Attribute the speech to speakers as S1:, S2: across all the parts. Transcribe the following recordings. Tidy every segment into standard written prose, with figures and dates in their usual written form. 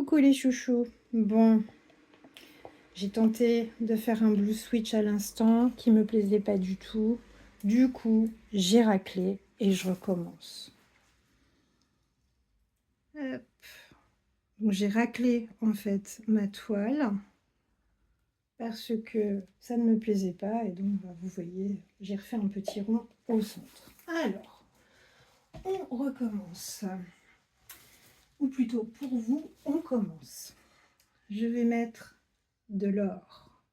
S1: Coucou les chouchous. Bon, j'ai tenté de faire un blue switch à l'instant qui me plaisait pas du tout. Du coup, j'ai raclé et je recommence. Hop. Donc j'ai raclé en fait ma toile parce que ça ne me plaisait pas et donc vous voyez, j'ai refait un petit rond au centre. Alors, on recommence. Ou plutôt pour vous, on commence. Je vais mettre de l'or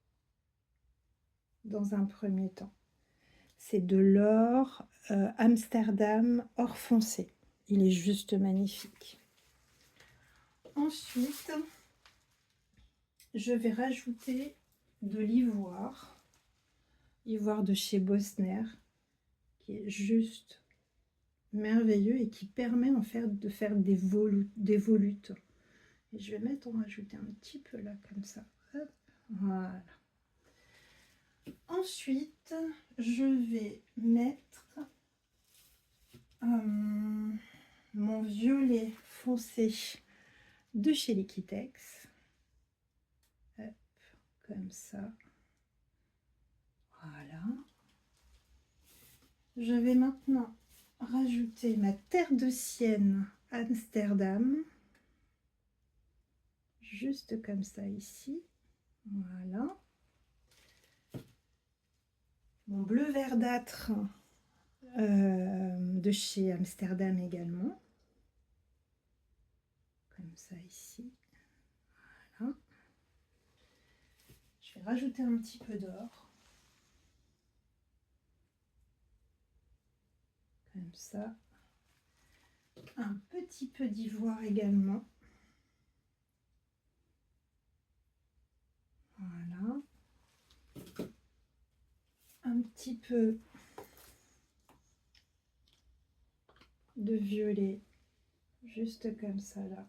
S1: dans un premier temps. C'est de l'or Amsterdam or foncé. Il est juste magnifique. Ensuite, je vais rajouter de l'ivoire. Ivoire de chez Bosner, qui est juste merveilleux et qui permet en fait de faire des volutes. Et je vais en rajouter un petit peu là, comme ça. Hop, voilà. Ensuite, je vais mettre mon violet foncé de chez Liquitex. Hop, comme ça. Voilà. Je vais maintenant rajouter ma terre de sienne Amsterdam. Juste comme ça ici. Voilà. Mon bleu verdâtre de chez Amsterdam également. Comme ça ici. Voilà. Je vais rajouter un petit peu d'or. Comme ça. Un petit peu d'ivoire également. Voilà. Un petit peu de violet, juste comme ça là,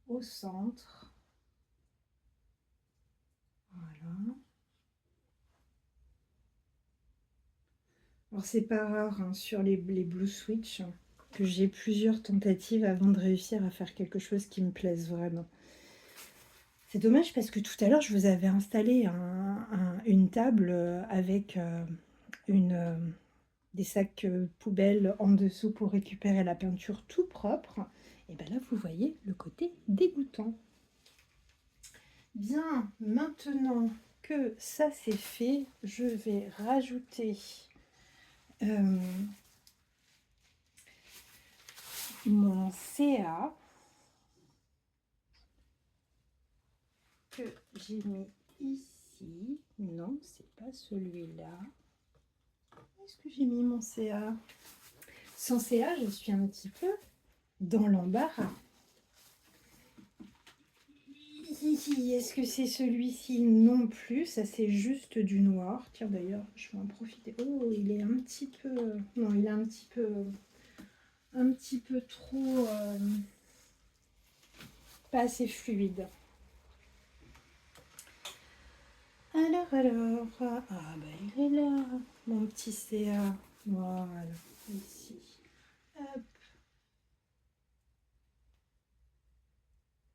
S1: au centre. Voilà. Alors c'est pas rare hein, sur les blue switch que j'ai plusieurs tentatives avant de réussir à faire quelque chose qui me plaise vraiment. C'est dommage parce que tout à l'heure je vous avais installé une table avec des sacs poubelles en dessous pour récupérer la peinture tout propre. Et bien là vous voyez le côté dégoûtant. Bien, maintenant que ça c'est fait, je vais rajouter mon CA que j'ai mis ici. Non, c'est pas celui-là. Est-ce que j'ai mis mon CA? Sans CA, je suis un petit peu dans l'embarras. Est-ce que c'est celui-ci? Non plus, ça c'est juste du noir. Tiens d'ailleurs, je vais en profiter. Oh, il est un petit peu... Non, il est un petit peu trop... pas assez fluide. Alors, ah bah il est là, mon petit CA. Voilà, ici. Hop.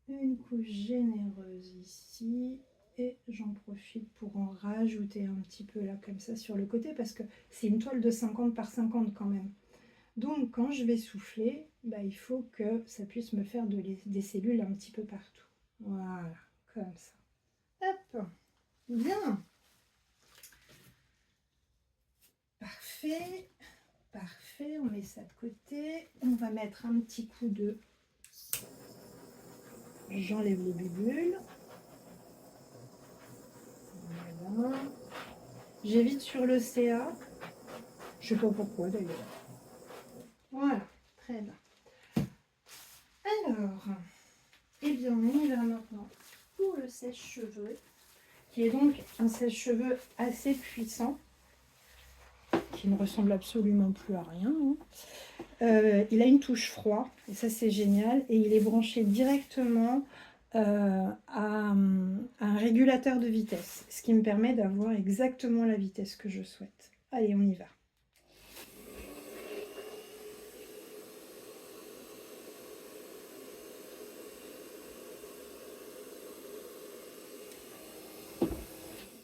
S1: Une couche généreuse ici. Et j'en profite pour en rajouter un petit peu là, comme ça, sur le côté, parce que c'est une toile de 50 par 50 quand même. Donc, quand je vais souffler, bah, il faut que ça puisse me faire des cellules un petit peu partout. Voilà, comme ça. Hop, bien. Parfait, parfait, on met ça de côté. On va mettre un petit coup de... J'enlève les bulles. Voilà. J'évite sur le CA. Je sais pas pourquoi d'ailleurs. Voilà, très bien. Alors, eh bien, on y va maintenant pour le sèche-cheveux, qui est donc un sèche-cheveux assez puissant, qui ne ressemble absolument plus à rien. Il a une touche froid, et ça c'est génial, et il est branché directement à un régulateur de vitesse, ce qui me permet d'avoir exactement la vitesse que je souhaite. Allez, on y va.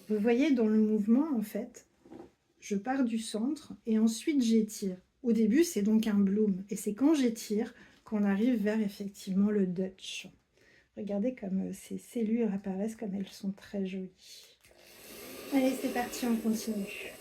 S1: Vous voyez, dans le mouvement, en fait, je pars du centre et ensuite j'étire. Au début, c'est donc un bloom. Et c'est quand j'étire qu'on arrive vers effectivement le Dutch. Regardez comme ces cellules apparaissent, comme elles sont très jolies. Allez, c'est parti, on continue.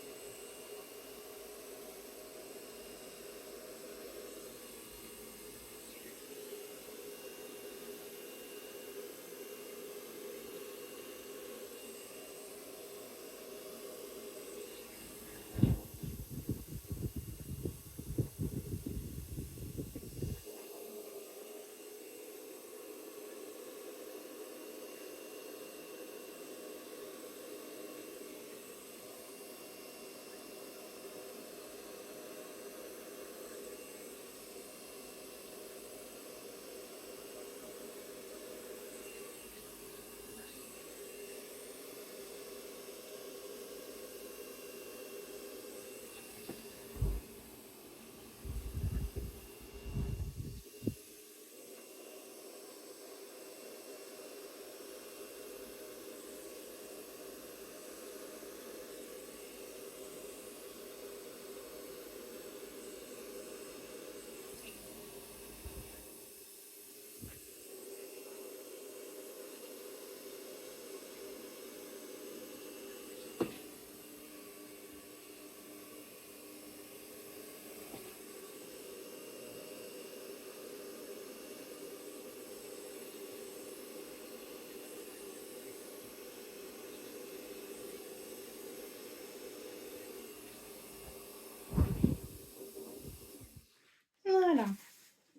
S1: Voilà,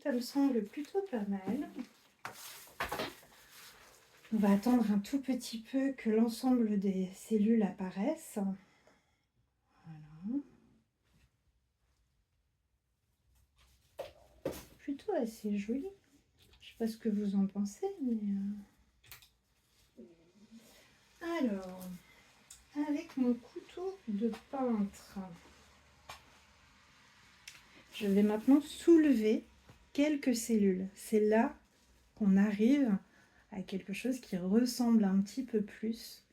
S1: ça me semble plutôt pas mal. On va attendre un tout petit peu que l'ensemble des cellules apparaissent. Voilà. Plutôt assez joli. Je sais pas ce que vous en pensez, mais... Alors, avec mon couteau de peintre, je vais maintenant soulever quelques cellules. C'est là qu'on arrive à quelque chose qui ressemble un petit peu plus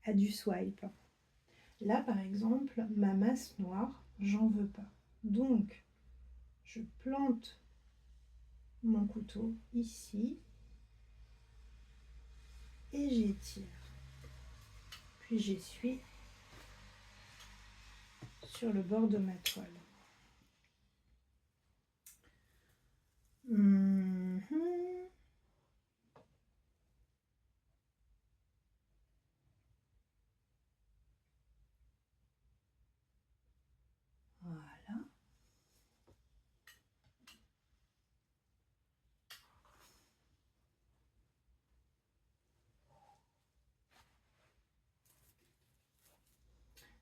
S1: à du swipe. Là, par exemple, ma masse noire, j'en veux pas. Donc, je plante mon couteau ici et j'étire. Puis j'essuie sur le bord de ma toile. Voilà.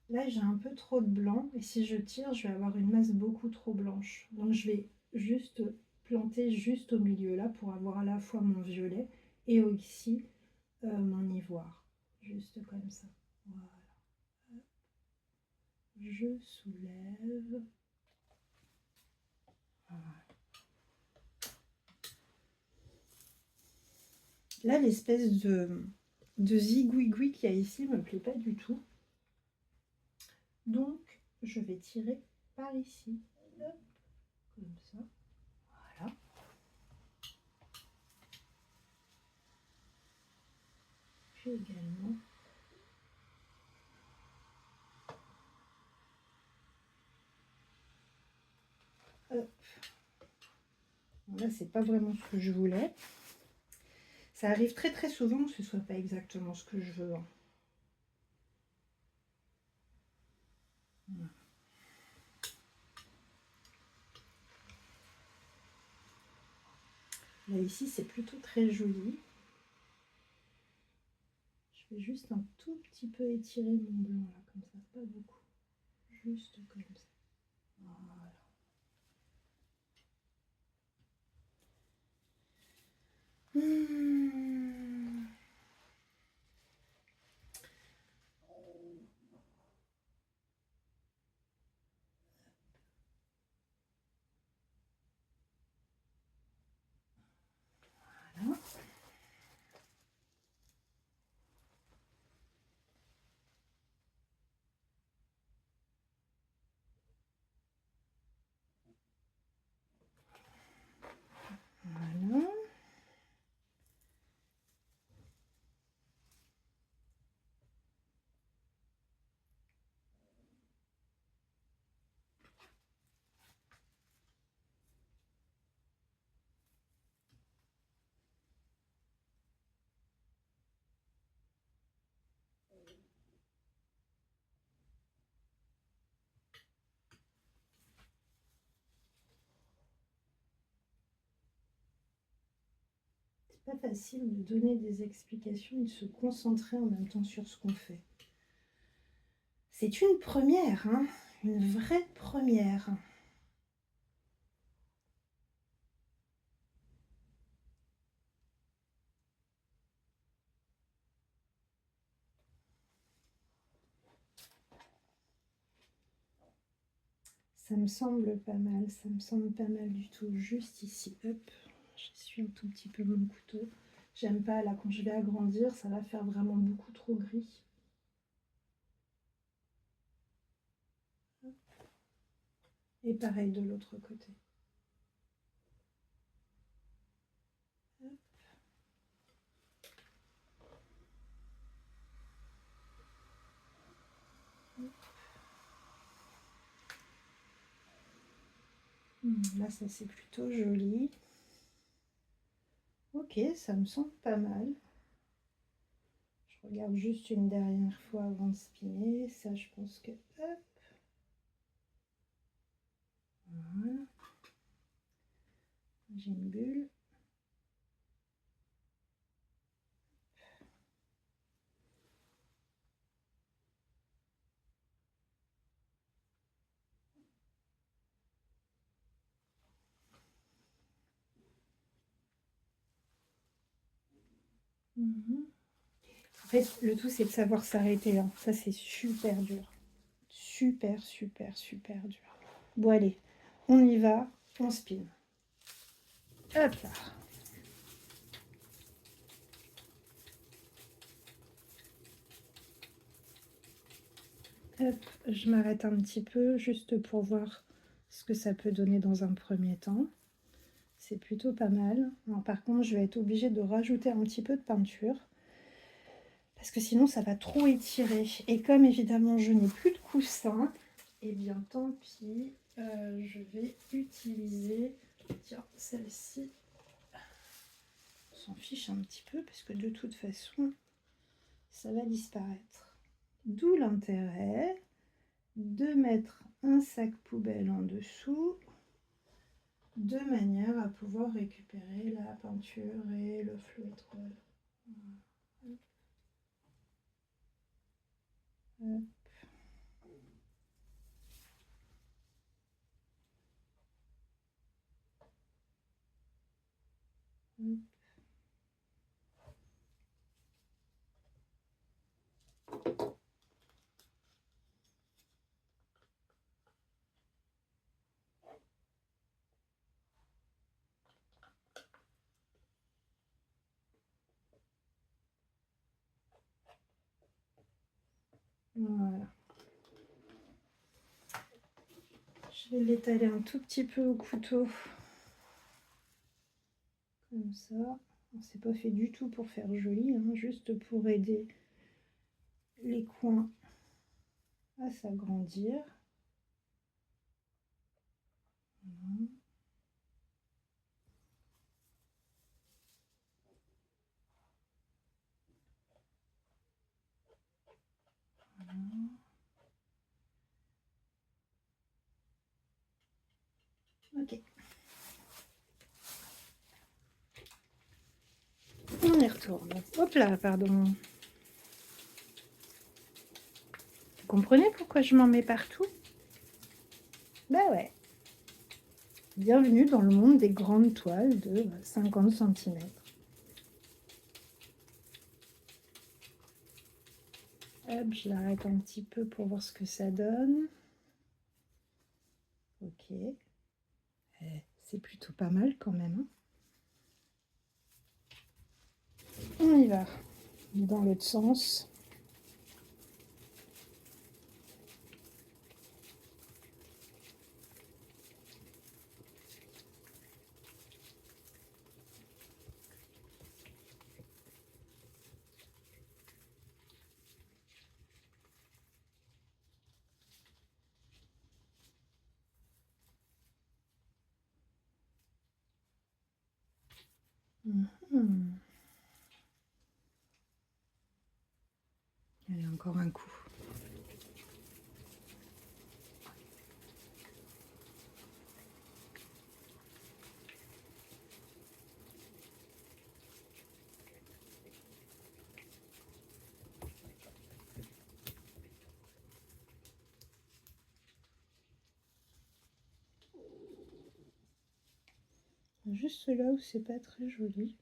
S1: Là, j'ai un peu trop de blanc et si je tire, je vais avoir une masse beaucoup trop blanche. Donc, je vais juste planter juste au milieu là pour avoir à la fois mon violet et aussi mon ivoire. Juste comme ça. Voilà. Je soulève. Voilà. Là, l'espèce de zigouigoui qu'il y a ici ne me plaît pas du tout. Donc, je vais tirer par ici. Hop, comme ça. Voilà. Puis également. Hop. Bon, là, c'est pas vraiment ce que je voulais. Ça arrive très très souvent que ce soit pas exactement ce que je veux. Voilà. Là, ici, c'est plutôt très joli. Je vais juste un tout petit peu étirer mon blanc, là, comme ça, pas beaucoup. Juste comme ça. Voilà. Voilà. C'est pas facile de donner des explications et de se concentrer en même temps sur ce qu'on fait. C'est une première, hein, une vraie première. Ça me semble pas mal, ça me semble pas mal du tout. Juste ici, hop, j'essuie un tout petit peu mon couteau. J'aime pas, là, quand je vais agrandir, ça va faire vraiment beaucoup trop gris. Et pareil de l'autre côté. Hop. Là, ça c'est plutôt joli. Ok, ça me semble pas mal. Je regarde juste une dernière fois avant de spinner. Ça, je pense que... Hop. Voilà. J'ai une bulle. En fait, le tout, c'est de savoir s'arrêter là. Ça, c'est super dur. Super, super, super dur. Bon, allez, on y va. On spin. Hop là. Hop, je m'arrête un petit peu juste pour voir ce que ça peut donner dans un premier temps. C'est plutôt pas mal. Alors, par contre, je vais être obligée de rajouter un petit peu de peinture parce que sinon ça va trop étirer. Et comme évidemment je n'ai plus de coussin, et bien tant pis, je vais utiliser, tiens, celle-ci. On s'en fiche un petit peu parce que de toute façon ça va disparaître. D'où l'intérêt de mettre un sac poubelle en dessous de manière à pouvoir récupérer la peinture et le feutre. Hop. Hop. Voilà. Je vais l'étaler un tout petit peu au couteau. Comme ça. C'est pas fait du tout pour faire joli, hein, juste pour aider les coins à s'agrandir. Voilà. Voilà. Ok. On y retourne. Hop là, pardon. Vous comprenez pourquoi je m'en mets partout? Bah ouais. Bienvenue dans le monde des grandes toiles de 50 cm. Hop, je l'arrête un petit peu pour voir ce que ça donne. Ok. C'est plutôt pas mal quand même, hein. On y va. Dans l'autre sens. Allez, encore un coup. Juste là où c'est pas très joli.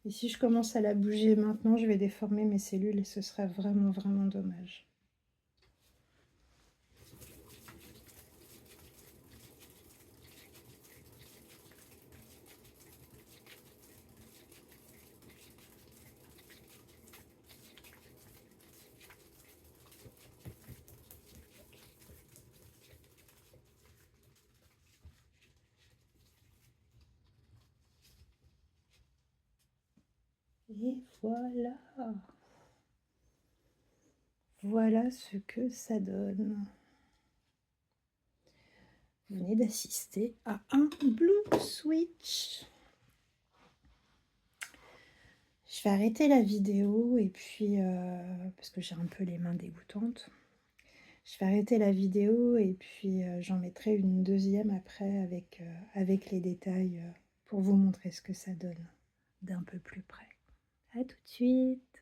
S1: Et si je commence à la bouger maintenant, je vais déformer mes cellules et ce serait vraiment, vraiment dommage. Et voilà. Voilà ce que ça donne. Vous venez d'assister à un blue switch. Je vais arrêter la vidéo et puis, parce que j'ai un peu les mains dégoûtantes. Je vais arrêter la vidéo et puis j'en mettrai une deuxième après avec les détails pour vous montrer ce que ça donne d'un peu plus près. À tout de suite.